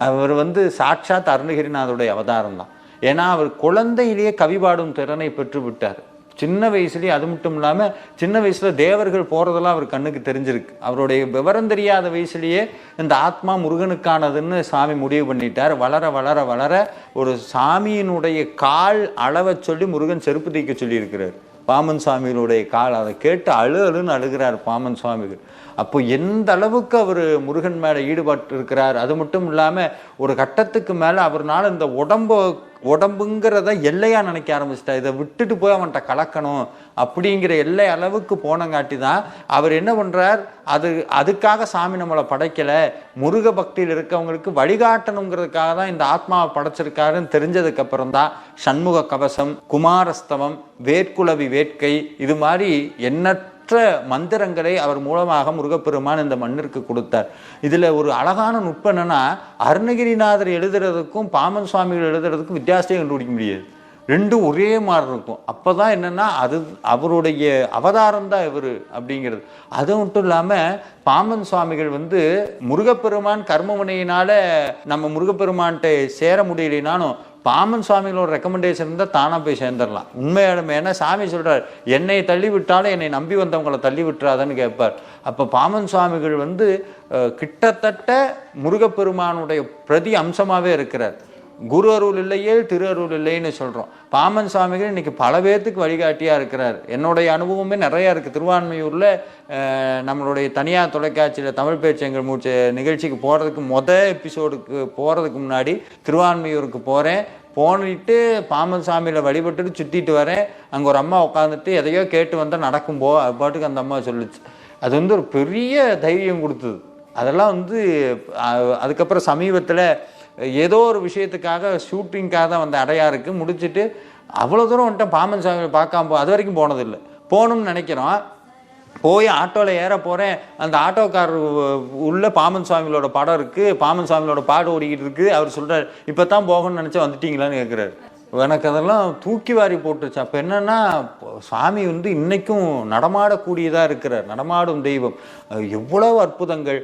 அவர் சாட்சாத் அருணகிரிநாதருடைய அவதாரம் தான். ஏன்னா அவர் குழந்தையிலேயே கவி பாடும் திறனை பெற்று விட்டார். சின்ன வயசுலேயே. அது மட்டும் இல்லாமல் சின்ன வயசில் தேவர்கள் போகிறதெல்லாம் அவர் கண்ணுக்கு தெரிஞ்சிருக்கு. அவருடைய விவரம் தெரியாத வயசுலேயே இந்த ஆத்மா முருகனுக்கானதுன்னு சாமி முடிவு பண்ணிட்டார். வளர வளர வளர ஒரு சாமியினுடைய கால் அளவை சொல்லி முருகன் செருப்பு தைக்க சொல்லியிருக்கிறார். பாமன் சுவாமிகளுடைய கால் அதை கேட்டு அழுன்னு அழுகிறார் பாமன் சுவாமிகள். அப்போ எந்த அளவுக்கு அவர் முருகன் மேலே ஈடுபட்டு இருக்கிறார். அது மட்டும் இல்லாமல் ஒரு கட்டத்துக்கு மேலே அவர்னால இந்த உடம்புங்கிறத எல்லையாக நினைக்க ஆரம்பிச்சிட்டா. இதை விட்டுட்டு போய் அவன்கிட்ட கலக்கணும் அப்படிங்கிற எல்லை அளவுக்கு போனங்காட்டி தான் அவர் என்ன பண்ணுறார், அதுக்காக சாமி நம்மளை படைக்கலை, முருக பக்தியில் இருக்கவங்களுக்கு வழிகாட்டணுங்கிறதுக்காக தான் இந்த ஆத்மாவை படைச்சிருக்காருன்னு தெரிஞ்சதுக்கப்புறம் தான் சண்முக கவசம், குமாரஸ்தவம், வேட்குலவி வேட்கை, இது மாதிரி எண்ணற்ற மந்திரங்களை அவர் மூலமாக முருகப்பெருமான் இந்த மண்ணிற்கு கொடுத்தார். இதுல ஒரு அழகான நுட்பம் என்னன்னா, அருணகிரிநாதர் எழுதுறதுக்கும் பாமன் சுவாமிகள் எழுதுறதுக்கும் வித்தியாசத்தை கண்டுபிடிக்க முடியாது. ரெண்டும் ஒரே மாதிரி இருக்கும். அப்போதான் என்னன்னா அது அவருடைய அவதாரம் தான் இவர் அப்படிங்கிறது. அது மட்டும் இல்லாமல் பாமன் சுவாமிகள் முருகப்பெருமான் கர்மவினையினால நம்ம முருகப்பெருமான்கிட்ட சேர முடியலைனாலும் பாமன் சுவாமிகளோட ரெக்கமெண்டேஷன் இருந்தால் தானாக போய் சேர்ந்துடலாம். உண்மையாலுமே ஏன்னா சாமி சொல்கிறார், என்னை தள்ளி விட்டாலும் என்னை நம்பி வந்தவங்களை தள்ளி விட்டுறாதான்னு கேட்பார். அப்போ பாமன் சுவாமிகள் கிட்டத்தட்ட முருகப்பெருமானுடைய பிரதி அம்சமாகவே இருக்கிறார். குரு அருள் இல்லையே திரு அருள் இல்லைன்னு சொல்கிறோம். பாமன் சுவாமிகள் இன்னைக்கு பல பேர்த்துக்கு வழிகாட்டியாக இருக்கிறார். என்னுடைய அனுபவமே நிறையா இருக்குது. திருவான்மையூரில் நம்மளுடைய தனியார் தொலைக்காட்சியில் தமிழ் பேச்சங்கள் மூச்ச நிகழ்ச்சிக்கு போகிறதுக்கு எபிசோடுக்கு போகிறதுக்கு முன்னாடி திருவான்மையூருக்கு போகிறேன். போனிட்டு பாமன் சாமியில் வழிபட்டுட்டு சுற்றிட்டு வரேன். அங்கே ஒரு அம்மா உட்காந்துட்டு எதையோ கேட்டு வந்தால் நடக்கும்போ அது பாட்டுக்கு அந்த அம்மா சொல்லிச்சு. அது ஒரு பெரிய தைரியம் கொடுத்தது. அதெல்லாம் அதுக்கப்புறம் சமீபத்தில் ஏதோ ஒரு விஷயத்துக்காக ஷூட்டிங்காக தான் அடையாருக்கு முடிச்சுட்டு அவ்வளோ தூரம் பாமன் சாமியை பார்க்காம அது வரைக்கும் போனதில்லை. போகணும்னு நினைக்கிறோம். போய் ஆட்டோவில் ஏற போகிறேன். அந்த ஆட்டோக்காரர் உள்ள பாமன் சுவாமிகளோட படம் இருக்குது, பாமன் சுவாமிகளோட பாடு ஓடிக்கிட்டு இருக்குது. அவர் சொல்கிறார், இப்போ தான் போகணும்னு நினச்சா வந்துட்டீங்களான்னு கேட்குறாரு. எனக்கு அதெல்லாம் தூக்கி வாரி போட்டுருச்சு. அப்போ என்னன்னா சுவாமி இன்னைக்கும் நடமாடக்கூடியதாக இருக்கிறார், நடமாடும் தெய்வம். எவ்வளவு அற்புதங்கள்.